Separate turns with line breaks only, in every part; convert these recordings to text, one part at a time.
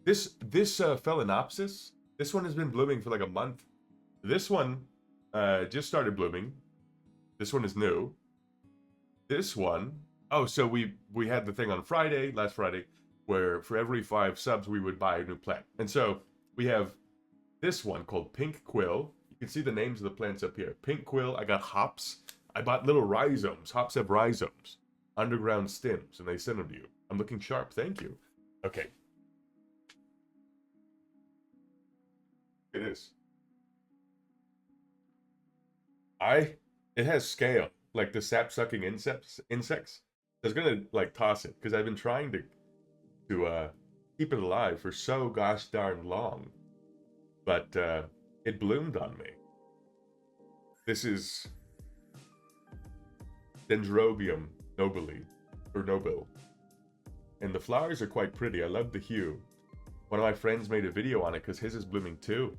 This Phalaenopsis, this one has been blooming for like a month. This one just started blooming. This one is new. This one, oh, so we had the thing on Friday, last Friday, where for every 5 subs we would buy a new plant. And so we have this one called Pink Quill. You can see the names of the plants up here. Pink Quill, I got hops. I bought little rhizomes. Hops have rhizomes, underground stems, and they send them to you. I'm looking sharp, thank you. Okay. It is. It has scale, like the sap-sucking insects. I was gonna like toss it because I've been trying to keep it alive for so gosh darn long, but it bloomed on me. This is Dendrobium nobile, or nobile, and the flowers are quite pretty. I love the hue. One of my friends made a video on it because his is blooming too,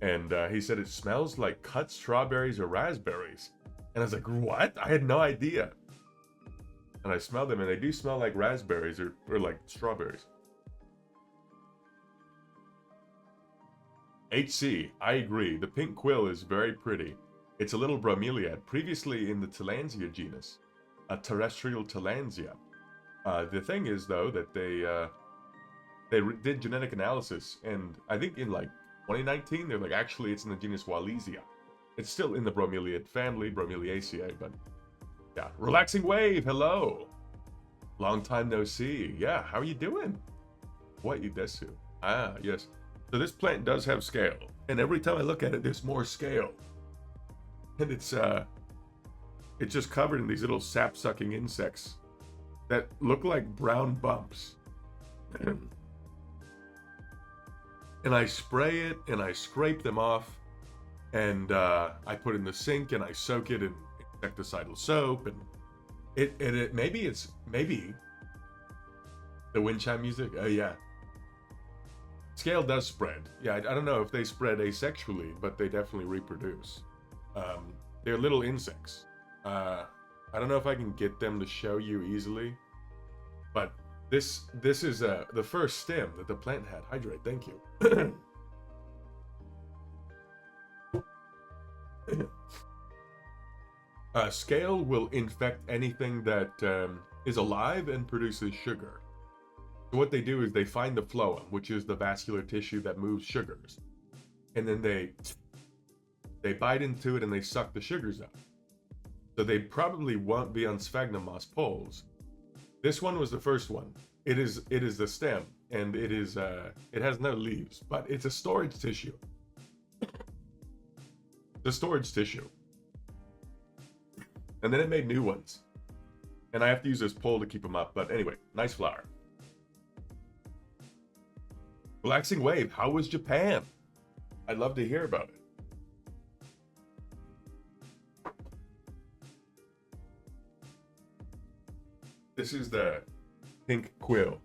and he said it smells like cut strawberries or raspberries, and I was like, what? I had no idea. And I smelled them, and they do smell like raspberries or like strawberries. HC, I agree. The pink quill is very pretty. It's a little bromeliad, previously in the Tillandsia genus, a terrestrial Tillandsia. The thing is, though, that they did genetic analysis, and I think in like 2019, they're like, actually, it's in the genus Wallisia. It's still in the bromeliad family, Bromeliaceae, but yeah. Relaxing Wave, hello. Long time no see. Yeah, how are you doing? What you desu? Ah, yes. So this plant does have scale, and every time I look at it, there's more scale. And it's just covered in these little sap-sucking insects that look like brown bumps. And I spray it, and I scrape them off, and I put it in the sink, and I soak it in insecticidal soap, and it maybe the wind chime music. Oh yeah. Scale does spread. Yeah, I don't know if they spread asexually, but they definitely reproduce. They're little insects. I don't know if I can get them to show you easily, but this is the first stem that the plant had. Hydrate, thank you. Scale will infect anything that is alive and produces sugar. So what they do is they find the phloem, which is the vascular tissue that moves sugars, and then they bite into it and they suck the sugars out. So they probably won't be on sphagnum moss poles. This one was the first one. It is the stem, and it has no leaves, but it's a storage tissue. The storage tissue. And then it made new ones. And I have to use this pole to keep them up. But anyway, nice flower. Relaxing Wave, how was Japan? I'd love to hear about it. This is the pink quill.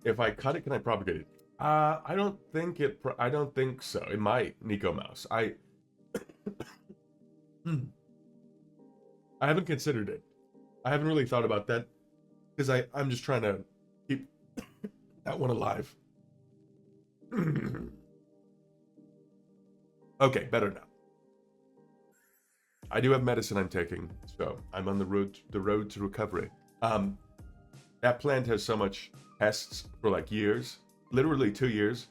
If I cut it, can I propagate it? I don't think so. It might, Nico Mouse. I haven't considered it. I haven't really thought about that because I'm just trying to keep that one alive. Okay, better now. I do have medicine I'm taking, so I'm on the road to recovery. That plant has so much pests for like years, literally 2 years,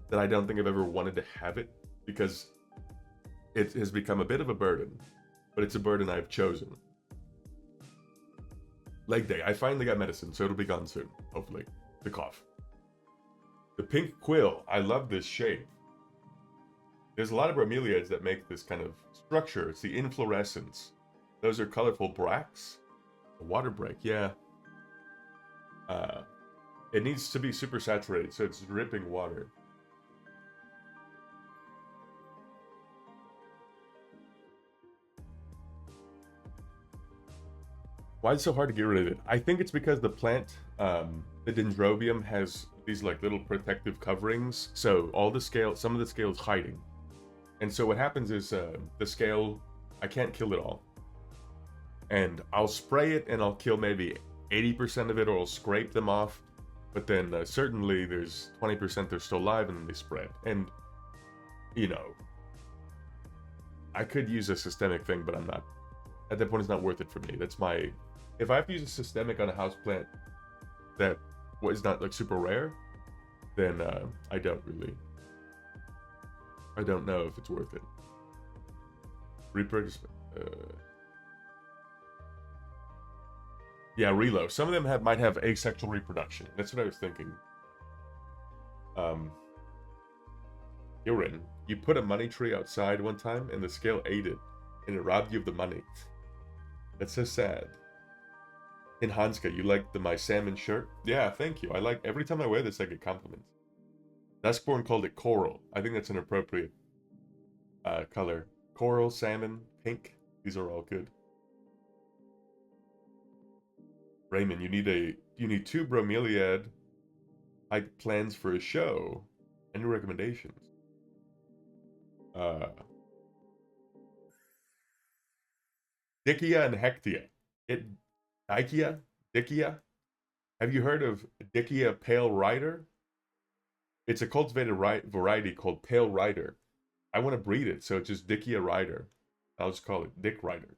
that I don't think I've ever wanted to have it because it has become a bit of a burden, but it's a burden I've chosen. Leg day. I finally got medicine, so it'll be gone soon, hopefully. The cough. The pink quill. I love this shape. There's a lot of bromeliads that make this kind of structure. It's the inflorescence. Those are colorful bracts. A water break, yeah. It needs to be super saturated, so it's dripping water. Why is it so hard to get rid of it? I think it's because the plant, the dendrobium, has these like little protective coverings. So all the scale, some of the scale is hiding. And so what happens is the scale, I can't kill it all. And I'll spray it and I'll kill maybe 80% of it, or I'll scrape them off. but then certainly there's 20% they're still live and then they spread. And, you know, I could use a systemic thing, but I'm not. At that point, it's not worth it for me. That's my... If I have to use a systemic on a houseplant that is not, like, super rare, then I don't really... I don't know if it's worth it. Reproduce... Yeah, Relo. Some of them might have asexual reproduction. That's what I was thinking. Urine. You put a money tree outside one time, and the scale ate it, and it robbed you of the money. That's so sad. In Hanska, you like my salmon shirt? Yeah, thank you. Every time I wear this, I get compliments. Duskborn called it coral. I think that's an appropriate color. Coral, salmon, pink. These are all good. Raymond, you need 2 bromeliad type plans for a show. Any recommendations? Dickia and Hectia. Dickia? Have you heard of Dickia Pale Rider? It's a cultivated variety called Pale Rider. I want to breed it, so it's just Dickia Rider. I'll just call it Dick Rider.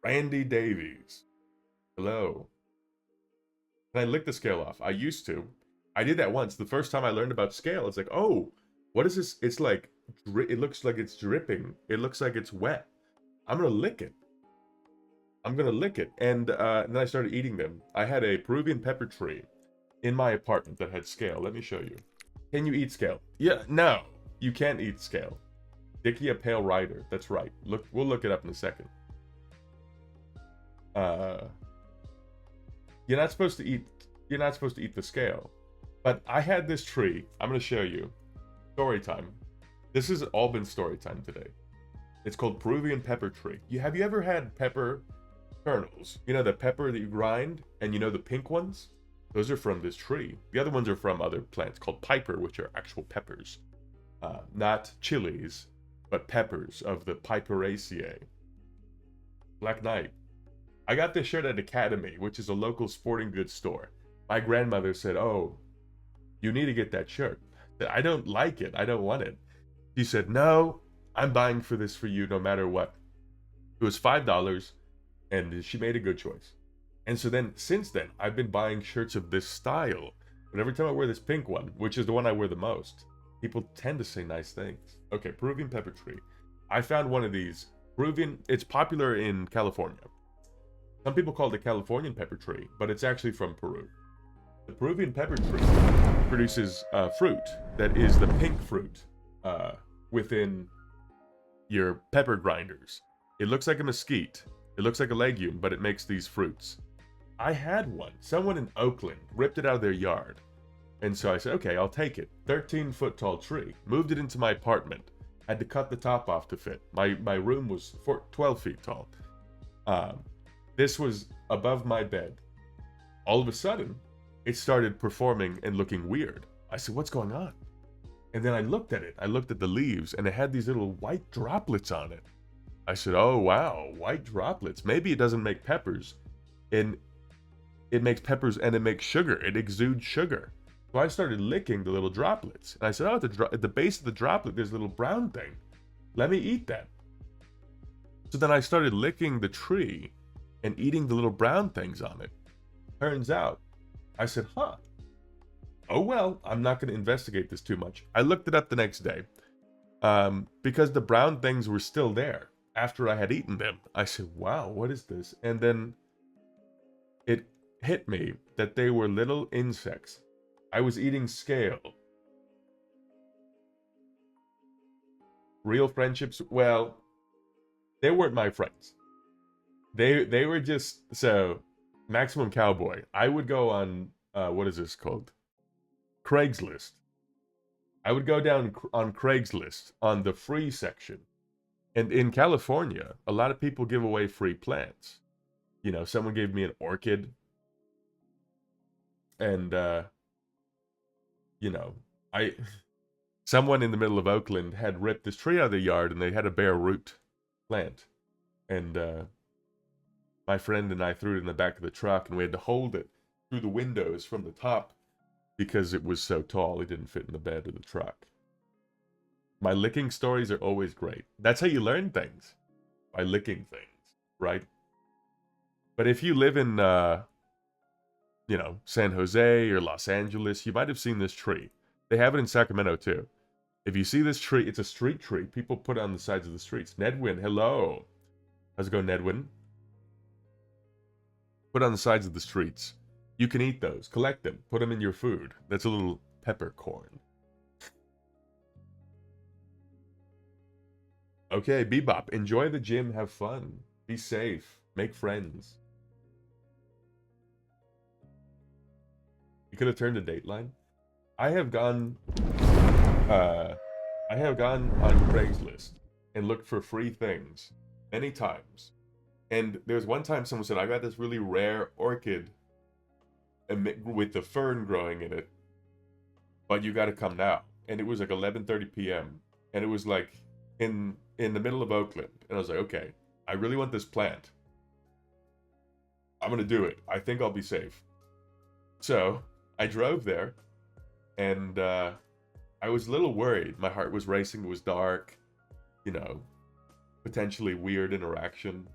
Randy Davies. Hello. Can I lick the scale off? I used to. I did that once. The first time I learned about scale, it's like, oh, what is this? It's like, it looks like it's dripping. It looks like it's wet. I'm going to lick it. And then I started eating them. I had a Peruvian pepper tree in my apartment that had scale. Let me show you. Can you eat scale? Yeah, no. You can't eat scale. Dickia Pale Rider. That's right. We'll look it up in a second. You're not supposed to eat the scale. But I had this tree. I'm going to show you. Story time. This has all been story time today. It's called Peruvian pepper tree. Have you ever had pepper kernels? You know, the pepper that you grind, and you know the pink ones? Those are from this tree. The other ones are from other plants called piper, which are actual peppers. Not chilies, but peppers of the Piperaceae. Black Knight. I got this shirt at Academy, which is a local sporting goods store. My grandmother said, oh, you need to get that shirt. I don't like it. I don't want it. She said, no, I'm buying this for you no matter what. It was $5, and she made a good choice. And so then, since then, I've been buying shirts of this style. But every time I wear this pink one, which is the one I wear the most, people tend to say nice things. Okay, Peruvian pepper tree. I found one of these. It's popular in California. Some people call it the Californian pepper tree, but it's actually from Peru. The Peruvian pepper tree produces fruit that is the pink fruit within your pepper grinders. It looks like a mesquite. It looks like a legume, but it makes these fruits. I had one. Someone in Oakland ripped it out of their yard. And so I said, okay, I'll take it. 13-foot tall tree. Moved it into my apartment. Had to cut the top off to fit. My room was 12 feet tall. This was above my bed. All of a sudden, it started performing and looking weird. I said, what's going on? And then I looked at it. I looked at the leaves, and it had these little white droplets on it. I said, oh, wow, white droplets. Maybe it doesn't make peppers. And it makes peppers, and it makes sugar. It exudes sugar. So I started licking the little droplets. And I said, oh, at the base of the droplet, there's a little brown thing. Let me eat that. So then I started licking the tree and eating the little brown things on it. Turns out, I said, huh. Oh, well, I'm not going to investigate this too much. I looked it up the next day because the brown things were still there after I had eaten them. I said, wow, what is this? And then it hit me that they were little insects. I was eating scale. Real friendships, well, they weren't my friends. They were just, so, Maximum Cowboy. I would go on, what is this called? Craigslist. I would go down on Craigslist on the free section. And in California, a lot of people give away free plants. You know, someone gave me an orchid. And, you know, someone in the middle of Oakland had ripped this tree out of their yard, and they had a bare root plant. And, My friend and I threw it in the back of the truck, and we had to hold it through the windows from the top because it was so tall it didn't fit in the bed of the truck. My licking stories are always great. That's how you learn things, by licking things, right? But if you live in, San Jose or Los Angeles, you might have seen this tree. They have it in Sacramento too. If you see this tree, it's a street tree. People put it on the sides of the streets. Nedwin, hello. How's it going, Nedwin? Put on the sides of the streets. You can eat those. Collect them. Put them in your food. That's a little peppercorn. Okay, Bebop. Enjoy the gym. Have fun. Be safe. Make friends. You could have turned a Dateline. I have gone on Craigslist and looked for free things many times. And there's one time someone said, I got this really rare orchid with the fern growing in it, but you got to come now. And it was like 11:30 p.m. and it was like in the middle of Oakland. And I was like, okay, I really want this plant. I'm going to do it. I think I'll be safe. So I drove there, and I was a little worried. My heart was racing. It was dark, potentially weird interaction.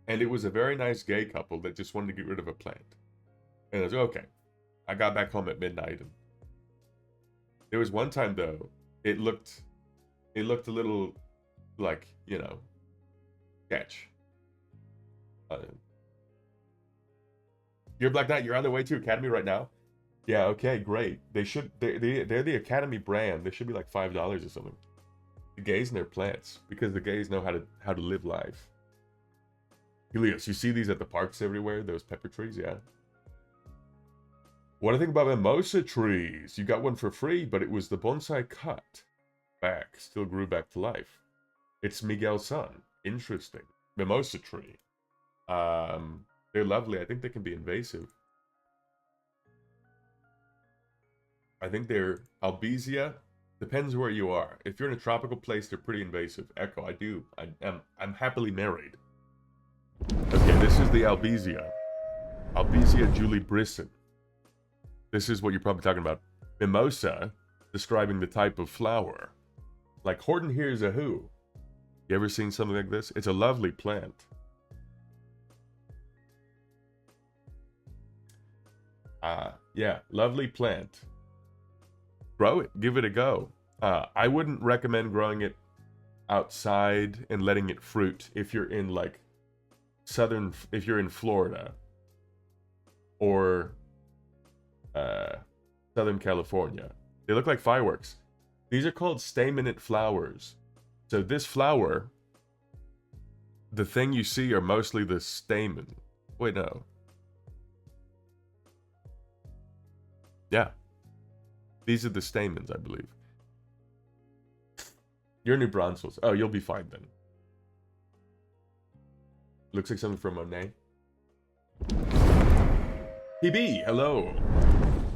And it was a very nice gay couple that just wanted to get rid of a plant. And I was like, okay. I got back home at midnight, and there was one time though, it looked a little like, sketch. You're Black Knight, you're on the way to Academy right now? Yeah, okay, great. They're the Academy brand. They should be like $5 or something. The gays and their plants, because the gays know how to live life. Helios, you see these at the parks everywhere, those pepper trees, yeah. What do I think about mimosa trees? You got one for free, but it was the bonsai cut back, still grew back to life. It's Miguel's son. Interesting. Mimosa tree. They're lovely. I think they can be invasive. I think they're Albizia. Depends where you are. If you're in a tropical place, they're pretty invasive. Echo, I do. I'm happily married. Okay, this is the Albizia. Albizia Julie Brisson. This is what you're probably talking about. Mimosa, describing the type of flower. Like Horton Hears a Who. You ever seen something like this? It's a lovely plant. Yeah, lovely plant. Grow it. Give it a go. I wouldn't recommend growing it outside and letting it fruit if you're in like if you're in Florida or Southern California. They look like fireworks. These are called staminate flowers. So this flower, the thing you see are mostly the stamen. Wait, no. Yeah. These are the stamens, I believe. You're New Braunfels. Oh, you'll be fine then. Looks like something from Monet. PB, hello.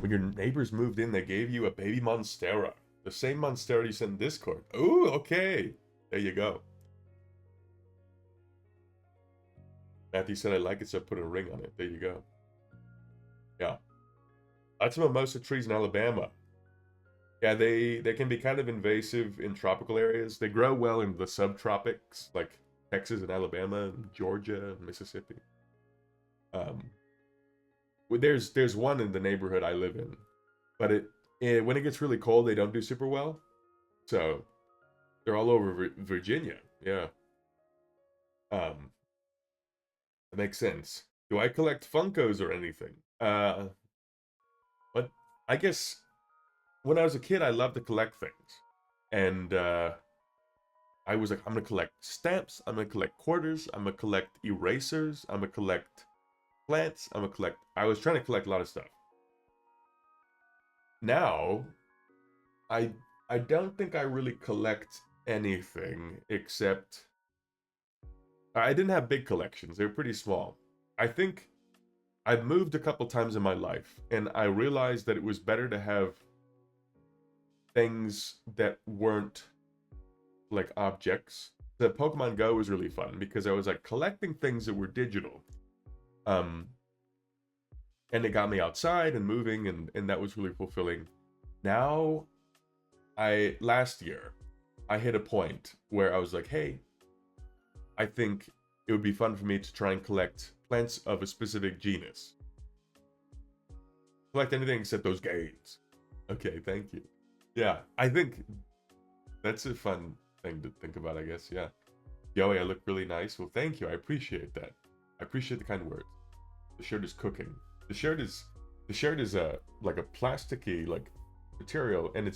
When your neighbors moved in, they gave you a baby monstera. The same monstera you sent in Discord. Ooh, okay. There you go. Matthew said I like it, so I put a ring on it. There you go. Yeah. Lots of mimosa trees in Alabama. Yeah, they can be kind of invasive in tropical areas. They grow well in the subtropics, like Texas and Alabama, and Georgia, and Mississippi. There's one in the neighborhood I live in, but when it gets really cold, they don't do super well. So they're all over Virginia. Yeah. That makes sense. Do I collect Funkos or anything? But I guess when I was a kid, I loved to collect things. And I was like, I'm going to collect stamps. I'm going to collect quarters. I'm going to collect erasers. I'm going to collect plants. I was trying to collect a lot of stuff. Now, I don't think I really collect anything except... I didn't have big collections. They were pretty small. I think I've moved a couple times in my life, and I realized that it was better to have things that weren't like objects, the Pokemon Go was really fun because I was like collecting things that were digital. Um, and it got me outside and moving, and that was really fulfilling. Now, last year, I hit a point where I was like, hey, I think it would be fun for me to try and collect plants of a specific genus. Collect anything except those gains. Okay, thank you. Yeah, I think that's a fun thing to think about, I guess. Yeah. Joey, I look really nice. Well, thank you. I appreciate that. I appreciate the kind words. The shirt is cooking. The shirt is a like a plasticky like material, and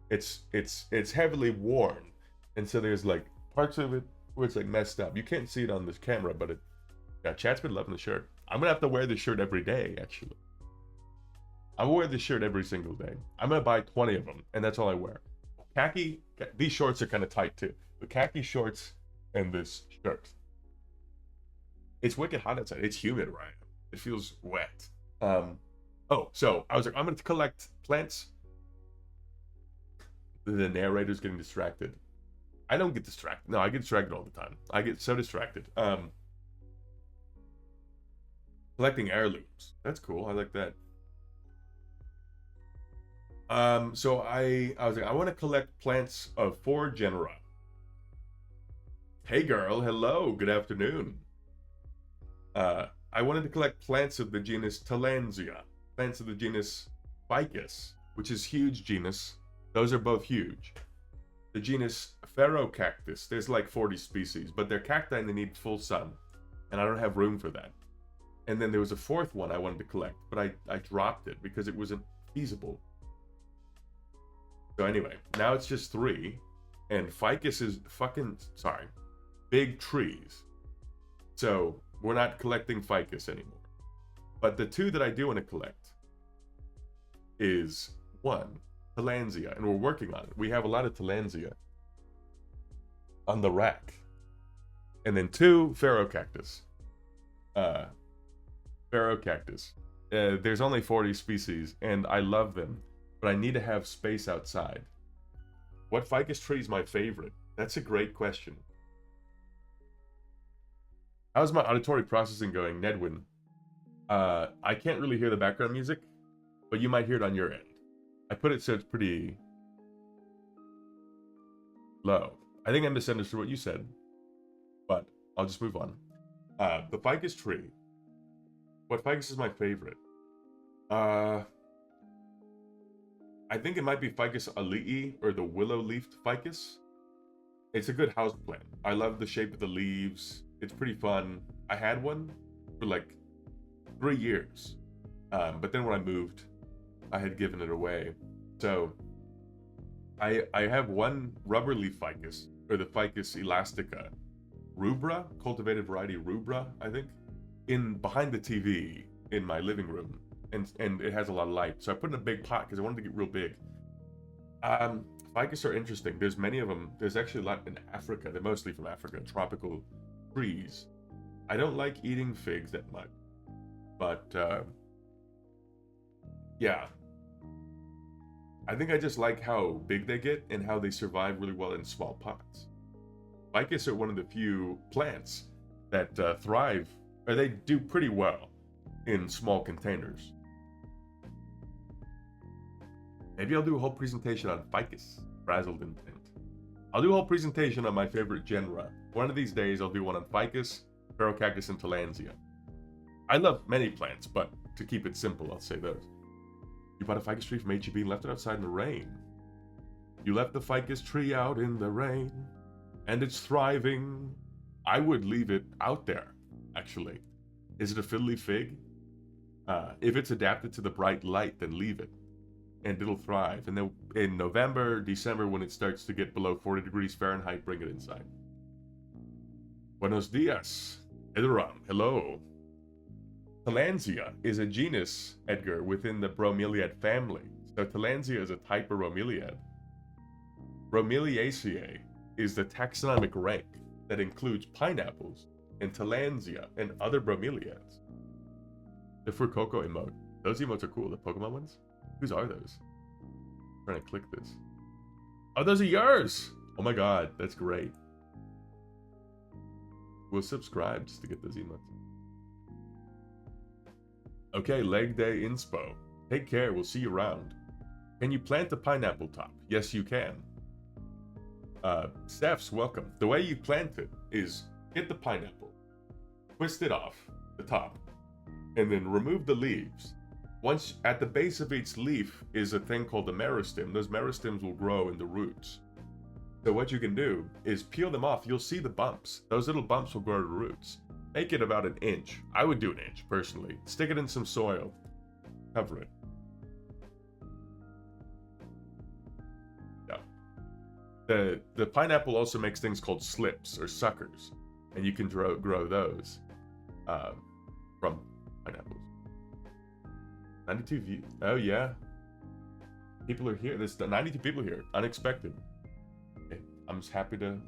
it's heavily worn, and so there's like parts of it where it's like messed up. You can't see it on this camera, but yeah, chat's been loving the shirt. I'm gonna have to wear this shirt every day, actually. I will wear this shirt every single day. I'm gonna buy 20 of them, and that's all I wear. These shorts are kind of tight too. The khaki shorts and this shirt. It's wicked hot outside. It's humid, right? It feels wet. So I was like, I'm gonna collect plants. The narrator's getting distracted. I don't get distracted. No, I get distracted all the time. I get so distracted. Collecting heirlooms. That's cool. I like that. So I was like, I want to collect plants of 4 genera. Hey girl, hello, good afternoon. I wanted to collect plants of the genus Tillandsia, plants of the genus Ficus, which is huge genus. Those are both huge. The genus Ferrocactus, there's like 40 species, but they're cacti and they need full sun, and I don't have room for that. And then there was a 4th one I wanted to collect, but I dropped it because it wasn't feasible. So anyway, now it's just 3, and Ficus is big trees. So we're not collecting Ficus anymore. But the 2 that I do want to collect is 1, Tillandsia, and we're working on it. We have a lot of Tillandsia on the rack. And then 2, Ferrocactus. There's only 40 species, and I love them, but I need to have space outside. What ficus tree is my favorite? That's a great question. How's my auditory processing going, Nedwin? I can't really hear the background music, but you might hear it on your end. I put it so it's pretty low. I think I misunderstood what you said, but I'll just move on. The ficus tree. What ficus is my favorite? I think it might be Ficus alii, or the willow-leafed ficus. It's a good house plant. I love the shape of the leaves. It's pretty fun. I had one for like 3 years. But then when I moved, I had given it away. So I have one rubber leaf ficus, or the Ficus elastica rubra, cultivated variety rubra, I think, behind the TV in my living room. And it has a lot of light. So I put it in a big pot because I wanted to get real big. Ficus are interesting. There's many of them. There's actually a lot in Africa. They're mostly from Africa, tropical trees. I don't like eating figs that much. But, yeah. I think I just like how big they get and how they survive really well in small pots. Ficus are one of the few plants that thrive, or they do pretty well in small containers. Maybe I'll do a whole presentation on ficus, frazzled intent. I'll do a whole presentation on my favorite genera. One of these days I'll do one on ficus, ferrocactus, and tillandsia. I love many plants, but to keep it simple, I'll say those. You bought a ficus tree from H-E-B and left it outside in the rain. You left the ficus tree out in the rain, and it's thriving. I would leave it out there, actually. Is it a fiddly fig? If it's adapted to the bright light, then leave it, and it'll thrive. And then in November, December, when it starts to get below 40 degrees Fahrenheit, bring it inside. Buenos dias, Edram. Hello. Tillandsia is a genus, Edgar, within the bromeliad family. So Tillandsia is a type of bromeliad. Bromeliaceae is the taxonomic rank that includes pineapples and Tillandsia and other bromeliads. The Fuecoco emote. Those emotes are cool. The Pokemon ones? Whose are those? I'm trying to click this. Oh, those are yours! Oh my god, that's great. will subscribe just to get those emotes. Okay, leg day inspo. Take care, we'll see you around. Can you plant a pineapple top? Yes, you can. Steph's welcome. The way you plant it is get the pineapple, twist it off the top, and then remove the leaves. Once at the base of each leaf is a thing called the meristem. Those meristems will grow into roots. So what you can do is peel them off. You'll see the bumps. Those little bumps will grow to roots. Make it about an inch. I would do an inch personally. Stick it in some soil. Cover it. Yeah. The pineapple also makes things called slips or suckers, and you can grow those from pineapples. 92 views. Oh yeah. People are here. There's 92 people here. Unexpected. Okay. I'm just happy to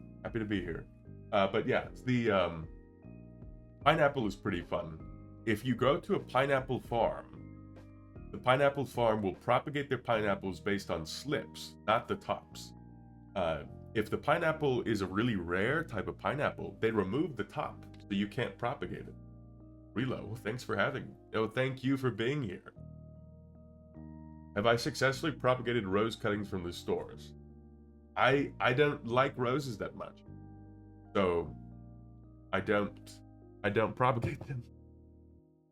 be here. But yeah, the pineapple is pretty fun. If you go to a pineapple farm, the pineapple farm will propagate their pineapples based on slips, not the tops. If the pineapple is a really rare type of pineapple, they remove the top, so you can't propagate it. Relo, thanks for having me. Oh, thank you for being here. Have I successfully propagated rose cuttings from the stores? I don't like roses that much, so I don't propagate them.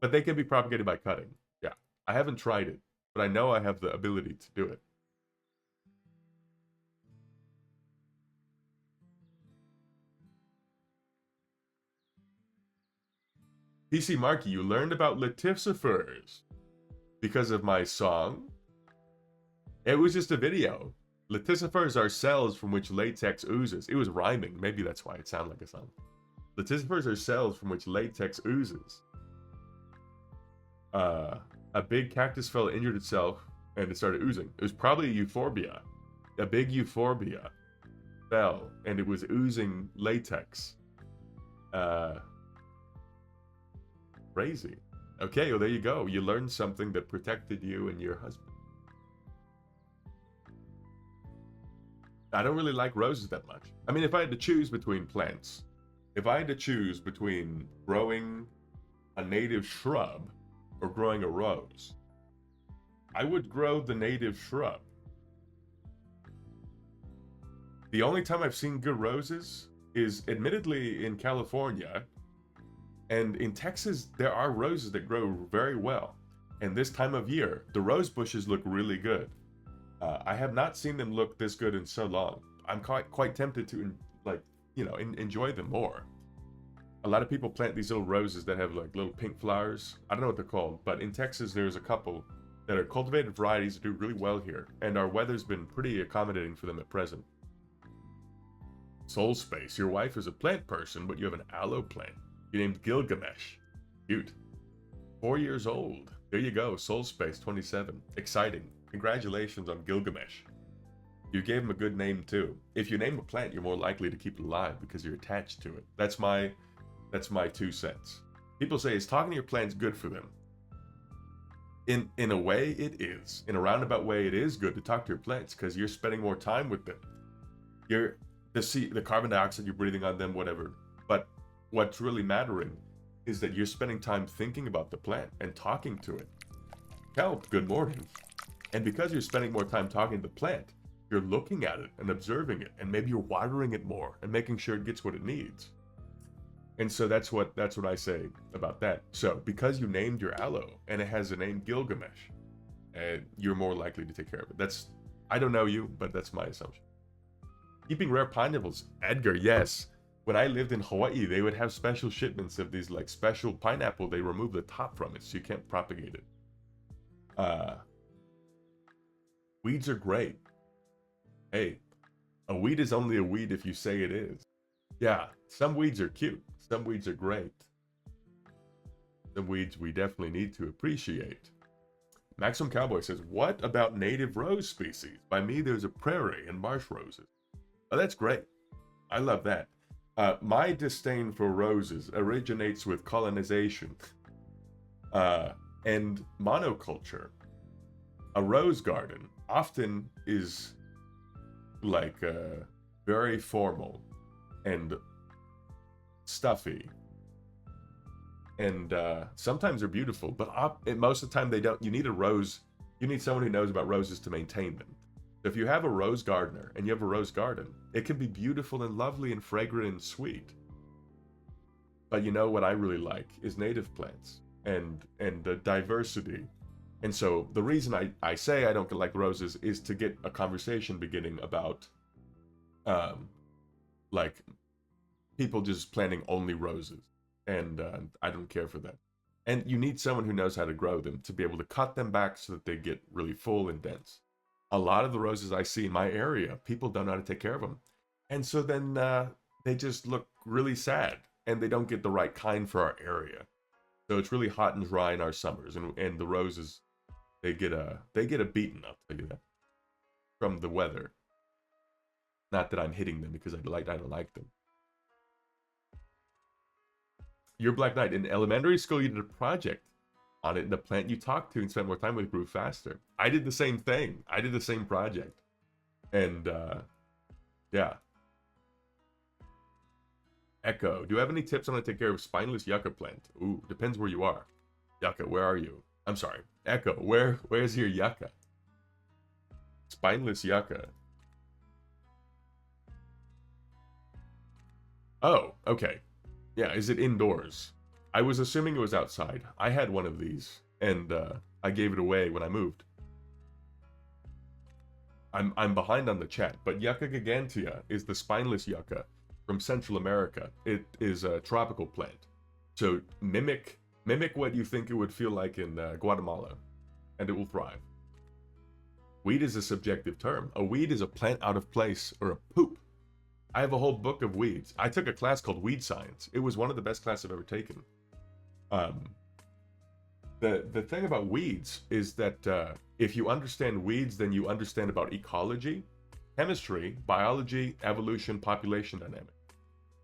But they can be propagated by cutting. Yeah, I haven't tried it, but I know I have the ability to do it. PC Marky, you learned about leticifers because of my song? It was just a video. Leticifers are cells from which latex oozes. It was rhyming. Maybe that's why it sounded like a song. Leticifers are cells from which latex oozes. A big cactus fell, injured itself, and it started oozing. It was probably a euphorbia. A big euphorbia fell, and it was oozing latex. Crazy. Okay, well, there you go. You learned something that protected you and your husband. I don't really like roses that much. I mean, if I had to choose between plants, if I had to choose between growing a native shrub or growing a rose, I would grow the native shrub. The only time I've seen good roses is admittedly in California, and in Texas there are roses that grow very well. And this time of year, the rose bushes look really good. I have not seen them look this good in so long. I'm quite tempted to enjoy them more. A lot of people plant these little roses that have like little pink flowers. I don't know what they're called, but in Texas there's a couple that are cultivated varieties that do really well here, and our weather's been pretty accommodating for them at present. Soul Space, your wife is a plant person, but you have an aloe plant. You named Gilgamesh. Cute. 4 years old. There you go, Soul Space 27. Exciting. Congratulations on Gilgamesh. You gave him a good name too. If you name a plant, you're more likely to keep it alive because you're attached to it. That's my 2 cents. People say, is talking to your plants good for them? In a way, it is. In a roundabout way, it is good to talk to your plants because you're spending more time with them. The carbon dioxide you're breathing on them, whatever. But what's really mattering is that you're spending time thinking about the plant and talking to it. Kelp, good morning. And because you're spending more time talking to the plant, you're looking at it and observing it, and maybe you're watering it more and making sure it gets what it needs. And so that's what I say about that. So because you named your aloe and it has the name Gilgamesh, you're more likely to take care of it. I don't know you, but that's my assumption. Keeping rare pineapples, Edgar, yes. When I lived in Hawaii, they would have special shipments of these like special pineapple. They remove the top from it so you can't propagate it. Weeds are great. Hey, a weed is only a weed if you say it is. Yeah, some weeds are cute. Some weeds are great. Some weeds we definitely need to appreciate. Maximum Cowboy says, what about native rose species? By me, there's a prairie and marsh roses. Oh, that's great. I love that. My disdain for roses originates with colonization and monoculture. A rose garden often is like very formal and stuffy, and sometimes they're beautiful, but most of the time they don't. You need a rose. You need someone who knows about roses to maintain them. So if you have a rose gardener and you have a rose garden, it can be beautiful and lovely and fragrant and sweet. But you know what I really like is native plants and the diversity. And so the reason I say I don't like roses is to get a conversation beginning about like people just planting only roses. And I don't care for that. And you need someone who knows how to grow them to be able to cut them back so that they get really full and dense. A lot of the roses I see in my area, people don't know how to take care of them. And so then they just look really sad and they don't get the right kind for our area. So it's really hot and dry in our summers, and the roses, they get a beating, I'll tell you that, from the weather. Not that I'm hitting them because I don't like them. Your Black Knight, in elementary school you did a project on it, and the plant you talked to and spent more time with grew faster. I did the same thing. I did the same project. And yeah. Echo, do you have any tips on how to take care of spineless yucca plant? Ooh, depends where you are. Yucca, where are you? I'm sorry. Echo, where's your yucca? Spineless yucca. Oh, okay. Yeah, is it indoors? I was assuming it was outside. I had one of these, and I gave it away when I moved. I'm behind on the chat, but Yucca gigantea is the spineless yucca from Central America. It is a tropical plant. So mimic what you think it would feel like in Guatemala, and it will thrive. Weed is a subjective term. A weed is a plant out of place or a poop. I have a whole book of weeds. I took a class called Weed Science. It was one of the best classes I've ever taken. The thing about weeds is that if you understand weeds, then you understand about ecology, chemistry, biology, evolution, population dynamics.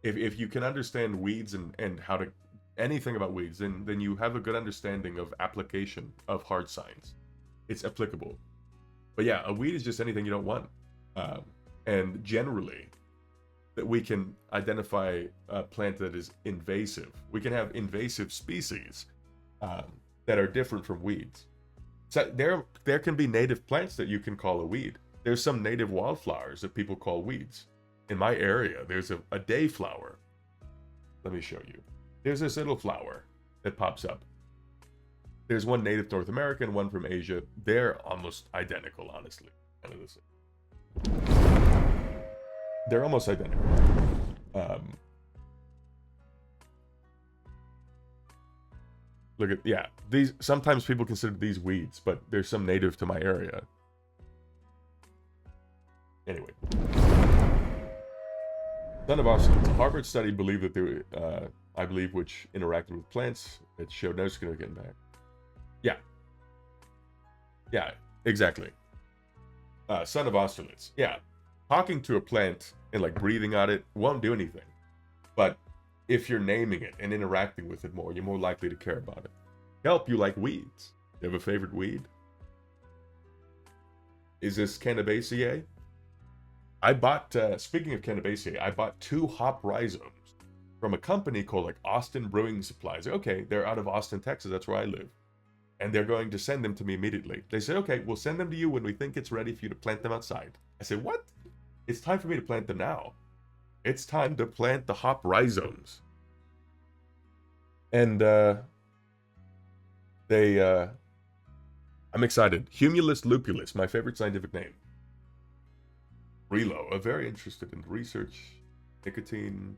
If you can understand weeds and how to anything about weeds, then you have a good understanding of application of hard science. It's applicable. But yeah, a weed is just anything you don't want. And generally, that we can identify a plant that is invasive. We can have invasive species that are different from weeds. So there can be native plants that you can call a weed. There's some native wildflowers that people call weeds. In my area, there's a dayflower. Let me show you. There's this little flower that pops up. There's one native to North America and one from Asia. They're almost identical, honestly. Kind of the same. They're almost identical. Look at, yeah, these, sometimes people consider these weeds, but there's some native to my area. Anyway. Son of Austin, a Harvard study believed that there, I believe, which interacted with plants, it showed no significant impact. Yeah. Yeah, exactly. Son of Austerlitz. Yeah. Talking to a plant and like breathing on it won't do anything. But if you're naming it and interacting with it more, you're more likely to care about it. Help, you like weeds. You have a favorite weed? Is this Cannabaceae? I bought, speaking of Cannabaceae, I bought 2 hop rhizomes from a company called like Austin Brewing Supplies. Okay, they're out of Austin, Texas. That's where I live. And they're going to send them to me immediately. They said, okay, we'll send them to you when we think it's ready for you to plant them outside. I said, what? It's time for me to plant them now. It's time to plant the hop rhizomes. And I'm excited. Humulus lupulus, my favorite scientific name. Relo, very interested in research, nicotine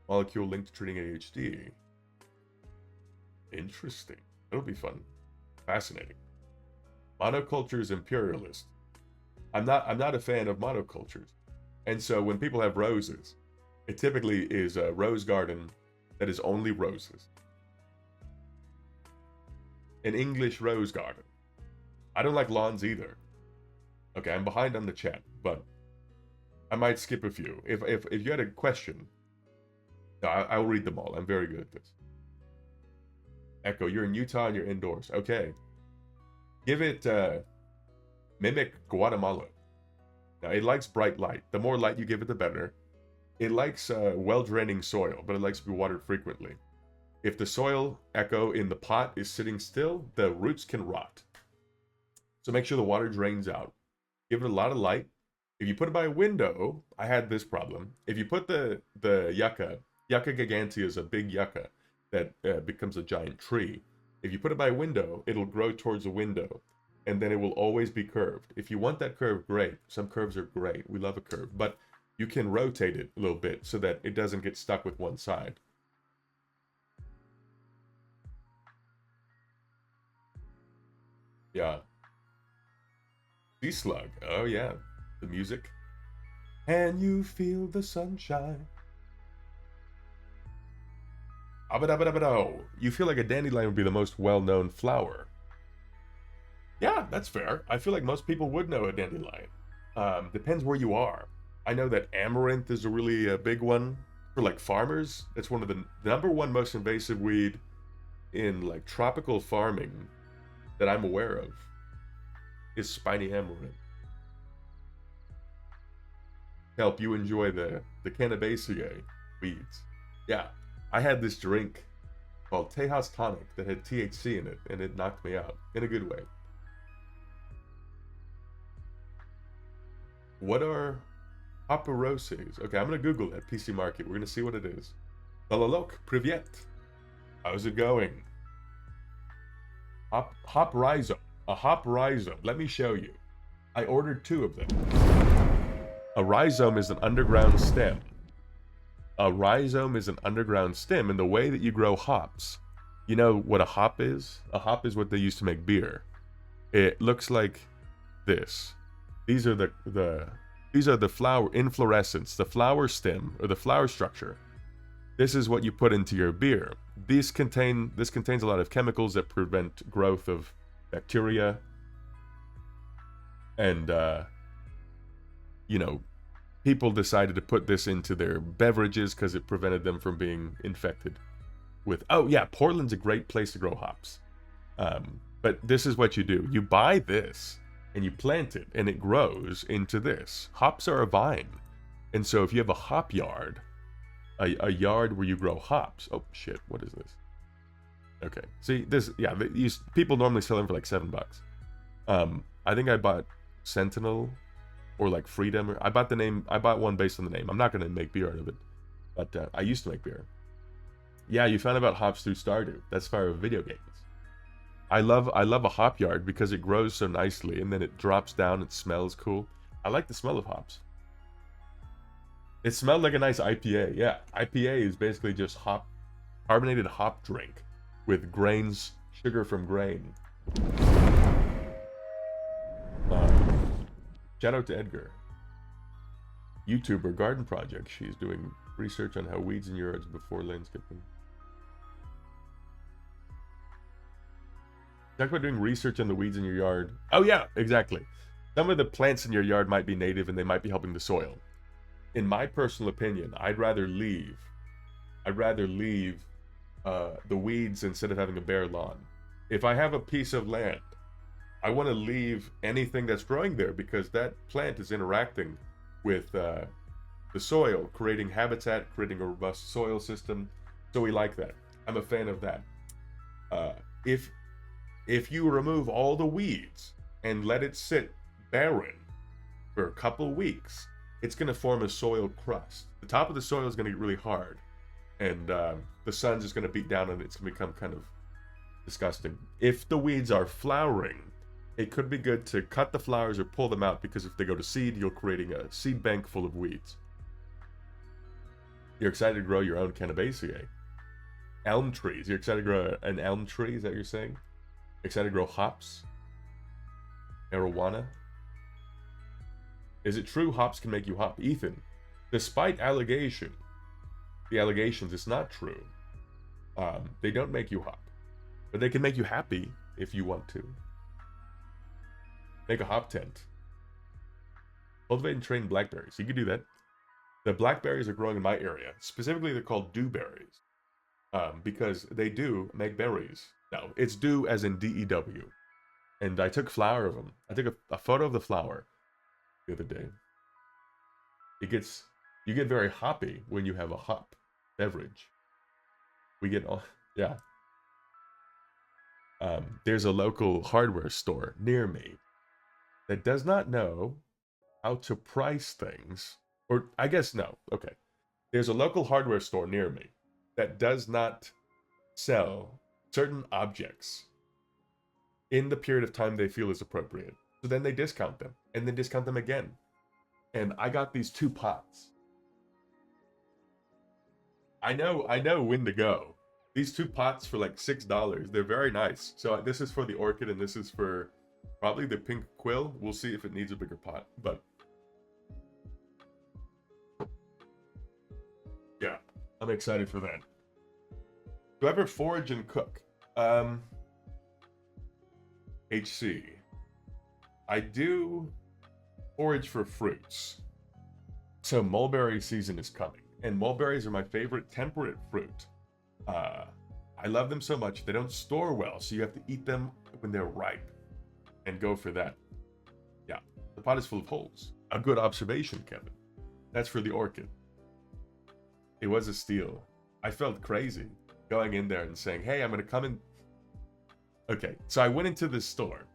molecule linked to treating ADHD. Interesting. That'll be fun. Fascinating. Monoculture is imperialist. I'm not a fan of monocultures. And so when people have roses, it typically is a rose garden that is only roses. An English rose garden. I don't like lawns either. Okay, I'm behind on the chat, but I might skip a few. If you had a question, I'll read them all. I'm very good at this. Echo, you're in Utah and you're indoors. Okay. Give it, mimic Guatemala. Now, it likes bright light. The more light you give it, the better. It likes well-draining soil, but it likes to be watered frequently. If the soil echo in the pot is sitting still, the roots can rot. So make sure the water drains out. Give it a lot of light. If you put it by a window, I had this problem. If you put the yucca gigantea is a big yucca that becomes a giant tree. If you put it by a window, it'll grow towards a window, and then it will always be curved. If you want that curve, great. Some curves are great. We love a curve, but you can rotate it a little bit so that it doesn't get stuck with one side. Yeah. Sea slug. Oh yeah. The music. Can you feel the sunshine? Abadabadabado. You feel like a dandelion would be the most well-known flower. Yeah, that's fair. I feel like most people would know a dandelion. Depends where you are. I know that amaranth is a really big one for like farmers. It's one of the number one most invasive weed in like tropical farming that I'm aware of is spiny amaranth. Help you enjoy the Cannabaceae weeds. Yeah, I had this drink called Tejas Tonic that had THC in it, and it knocked me out in a good way. What are paparoses? Okay, I'm gonna Google it. PC Market. We're gonna see what it is. Hello, privyet. How's it going? Hop rhizome. A hop rhizome. Let me show you. I ordered 2 of them. A rhizome is an underground stem. A rhizome is an underground stem, and the way that you grow hops. You know what a hop is? A hop is what they use to make beer. It looks like this. These are the flower inflorescence, the flower stem or the flower structure. This is what you put into your beer. This contains a lot of chemicals that prevent growth of bacteria. And people decided to put this into their beverages because it prevented them from being infected with. Oh yeah, Portland's a great place to grow hops. But this is what you do. You buy this and you plant it, and it grows into this. Hops are a vine. And so if you have a hop yard, a yard where you grow hops. Oh, shit, what is this? Okay, see, this, yeah, people normally sell them for like $7. I think I bought Sentinel or like Freedom. I bought one based on the name. I'm not going to make beer out of it, but I used to make beer. Yeah, you found about hops through Stardew. That's fire of video games. I love a hop yard because it grows so nicely and then it drops down and smells cool. I like the smell of hops. It smelled like a nice IPA. Yeah, IPA is basically just carbonated hop drink with grains, sugar from grain. Shout out to Edgar. YouTuber Garden Project. She's doing research on how weeds in your yards before landscaping. Talk about doing research on the weeds in your yard. Oh yeah, exactly. Some of the plants in your yard might be native and they might be helping the soil. In my personal opinion, I'd rather leave the weeds instead of having a bare lawn. If I have a piece of land, I want to leave anything that's growing there because that plant is interacting with the soil, creating habitat, creating a robust soil system. So we like that. I'm a fan of that. If you remove all the weeds and let it sit barren for a couple weeks, it's going to form a soil crust. The top of the soil is going to get really hard, and the sun's just going to beat down and it's going to become kind of disgusting. If the weeds are flowering, it could be good to cut the flowers or pull them out, because if they go to seed, you're creating a seed bank full of weeds. You're excited to grow your own Cannabaceae. Elm trees. You're excited to grow an elm tree, is that what you're saying? Excited to grow hops? Marijuana? Is it true hops can make you hop? Ethan, despite the allegations, it's not true. They don't make you hop. But they can make you happy if you want to. Make a hop tent. Cultivate and train blackberries. You could do that. The blackberries are growing in my area. Specifically, they're called dewberries. Because they do make berries. No, it's dew as in D-E-W. And I took flower of them. I took a photo of the flower the other day. You get very hoppy when you have a hop beverage. We get all, yeah. There's a local hardware store near me that does not know how to price things. Or I guess no. Okay. There's a local hardware store near me that does not sell certain objects in the period of time they feel is appropriate. So then they discount them and then discount them again. And I got these 2 pots. I know when to go. These 2 pots for like $6. They're very nice. So this is for the orchid and this is for probably the pink quill. We'll see if it needs a bigger pot, but yeah, I'm excited for that. Do I ever forage and cook? HC. I do forage for fruits. So mulberry season is coming, and mulberries are my favorite temperate fruit. I love them so much. They don't store well, so you have to eat them when they're ripe and go for that. Yeah, the pot is full of holes. A good observation, Kevin. That's for the orchid. It was a steal. I felt crazy going in there and saying, hey, I'm going to come in. Okay, so I went into this store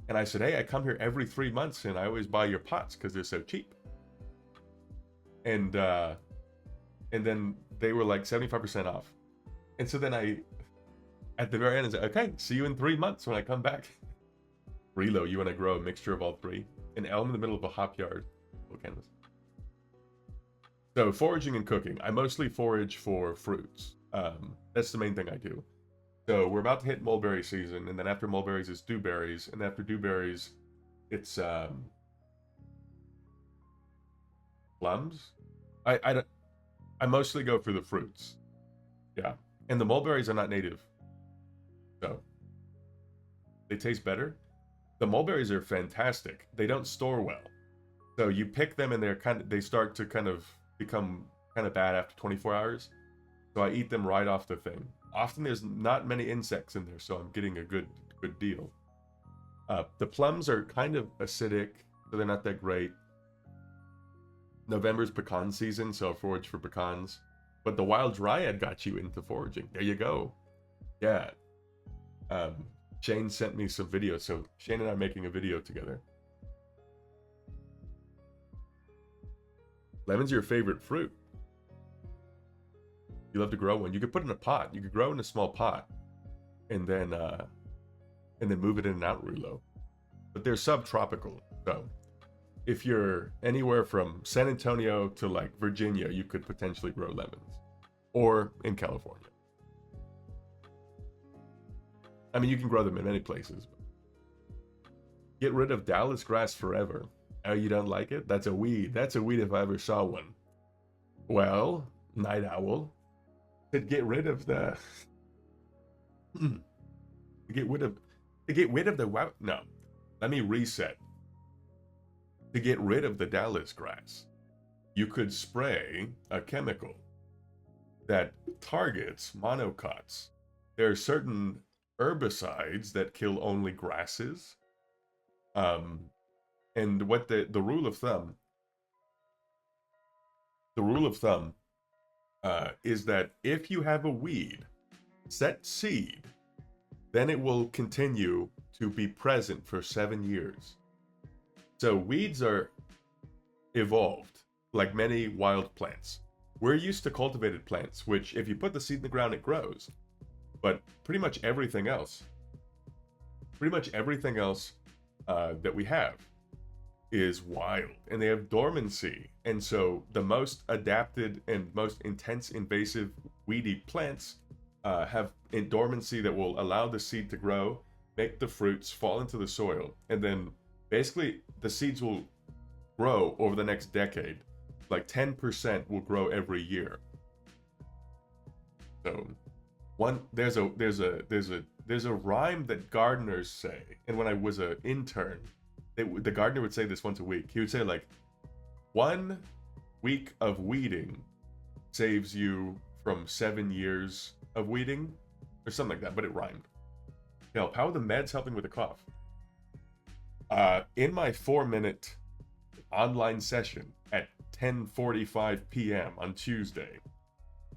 and I said, hey, I come here every 3 months and I always buy your pots because they're so cheap. And then they were like 75% off. And so then at the very end, I said, okay, see you in 3 months when I come back. Relo, you want to grow a mixture of all 3? An elm in the middle of a hop yard. Full canvas. So foraging and cooking. I mostly forage for fruits. That's the main thing I do. So we're about to hit mulberry season, and then after mulberries is dewberries, and after dewberries, it's plums. I mostly go for the fruits. Yeah, and the mulberries are not native, so they taste better. The mulberries are fantastic. They don't store well, so you pick them and they start to kind of become kind of bad after 24 hours. So I eat them right off the thing. Often there's not many insects in there, so I'm getting a good deal. The plums are kind of acidic, so they're not that great. November's pecan season, so I forage for pecans. But the wild dryad got you into foraging. There you go. Yeah. Shane sent me some videos, so Shane and I are making a video together. Lemon's your favorite fruit. You love to grow one. You could put it in a pot. You could grow in a small pot, and then move it in and out really low. But they're subtropical, so if you're anywhere from San Antonio to like Virginia, you could potentially grow lemons, or in California. I mean, you can grow them in many places. Get rid of Dallas grass forever. Oh, you don't like it? That's a weed. That's a weed if I ever saw one. Well, night owl. To get rid of the no, let me reset. To get rid of the Dallas grass, you could spray a chemical that targets monocots. There are certain herbicides that kill only grasses, and what the rule of thumb is that if you have a weed set seed, then it will continue to be present for 7 years. So weeds are evolved like many wild plants. We're used to cultivated plants, which if you put the seed in the ground, it grows. But pretty much everything else that we have is wild, and they have dormancy. And so the most adapted and most intense invasive weedy plants have in dormancy that will allow the seed to grow, make the fruits fall into the soil, and then basically the seeds will grow over the next decade. Like 10% will grow every year. So there's a rhyme that gardeners say, and when I was an intern, the gardener would say this once a week. He would say like, 1 week of weeding saves you from 7 years of weeding, or something like that, but it rhymed. Help, how are the meds helping with the cough? In my 4-minute online session at 10:45 p.m. on Tuesday.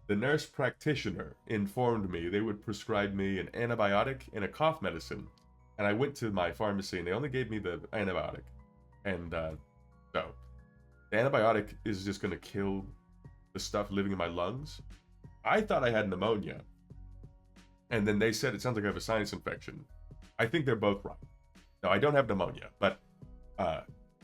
The nurse practitioner informed me they would prescribe me an antibiotic and a cough medicine. And I went to my pharmacy and they only gave me the antibiotic. And so, the antibiotic is just going to kill the stuff living in my lungs. I thought I had pneumonia. And then they said it sounds like I have a sinus infection. I think they're both right. No, I don't have pneumonia, but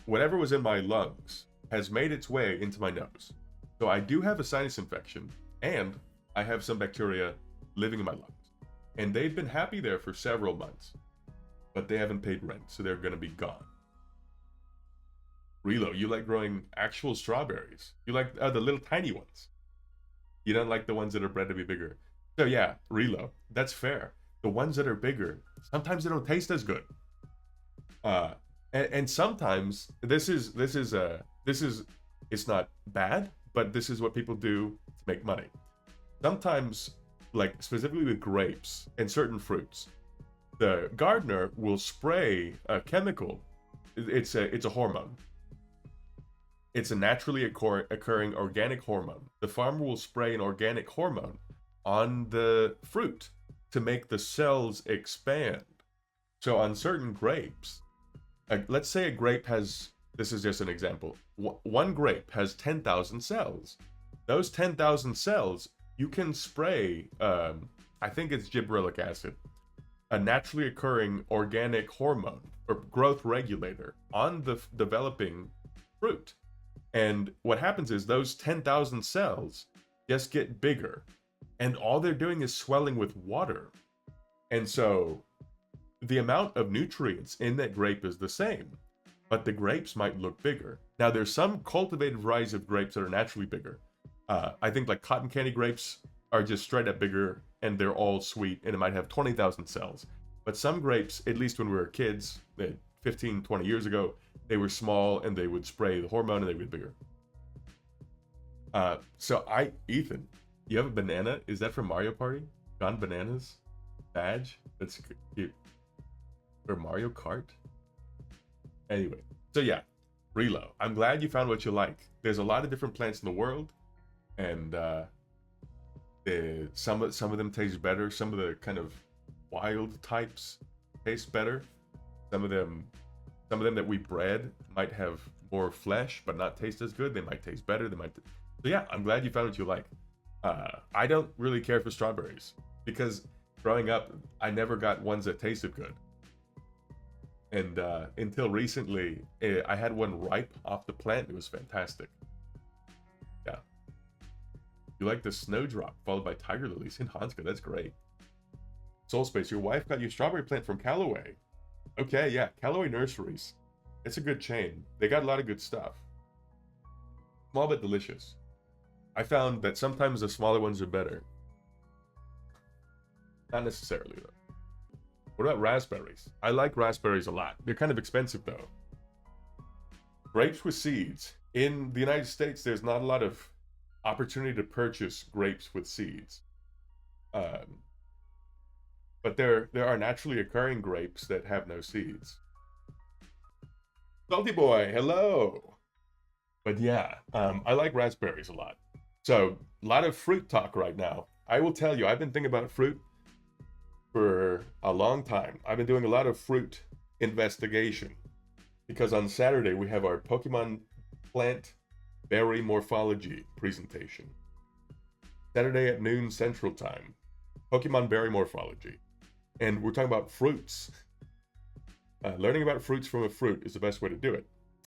whatever was in my lungs has made its way into my nose. So I do have a sinus infection, and I have some bacteria living in my lungs. And they've been happy there for several months, but they haven't paid rent, so they're going to be gone. Relo, you like growing actual strawberries. You like the little tiny ones. You don't like the ones that are bred to be bigger. So yeah, Relo, that's fair. The ones that are bigger, sometimes they don't taste as good. And sometimes it's not bad, but this is what people do to make money. Sometimes, like specifically with grapes and certain fruits, the gardener will spray a chemical. It's a hormone. It's a naturally occurring organic hormone. The farmer will spray an organic hormone on the fruit to make the cells expand. So on certain grapes, let's say a grape has, this is just an example, one grape has 10,000 cells. Those 10,000 cells, you can spray, I think it's gibberellic acid, a naturally occurring organic hormone or growth regulator on the developing fruit. And what happens is those 10,000 cells just get bigger, and all they're doing is swelling with water. And so the amount of nutrients in that grape is the same, but the grapes might look bigger. Now, there's some cultivated varieties of grapes that are naturally bigger. I think like cotton candy grapes are just straight up bigger, and they're all sweet, and it might have 20,000 cells. But some grapes, at least when we were kids, 15, 20 years ago, they were small, and they would spray the hormone, and they would get bigger. Ethan, you have a banana? Is that from Mario Party? Gone Bananas? Badge? That's cute. Or Mario Kart? Anyway, so yeah, Relo, I'm glad you found what you like. There's a lot of different plants in the world, and some of them taste better. Some of the kind of wild types taste better. Some of them that we bred might have more flesh, but not taste as good. They might taste better. So yeah, I'm glad you found what you like. I don't really care for strawberries because growing up, I never got ones that tasted good. And until recently, I had one ripe off the plant. It was fantastic. Yeah. You like the snowdrop followed by tiger lilies in Hanska. That's great. Soul Space, your wife got you a strawberry plant from Callaway. Okay, yeah, Callaway Nurseries. It's a good chain. They got a lot of good stuff. Small but delicious. I found that sometimes the smaller ones are better. Not necessarily, though. What about raspberries? I like raspberries a lot. They're kind of expensive, though. Grapes with seeds. In the United States, there's not a lot of opportunity to purchase grapes with seeds. But there are naturally occurring grapes that have no seeds. Salty Boy, hello! But yeah, I like raspberries a lot. So, a lot of fruit talk right now. I will tell you, I've been thinking about fruit for a long time. I've been doing a lot of fruit investigation. Because on Saturday, we have our Pokemon plant berry morphology presentation. Saturday at noon Central Time. Pokemon berry morphology. And we're talking about fruits. Learning about fruits from a fruit is the best way to do it.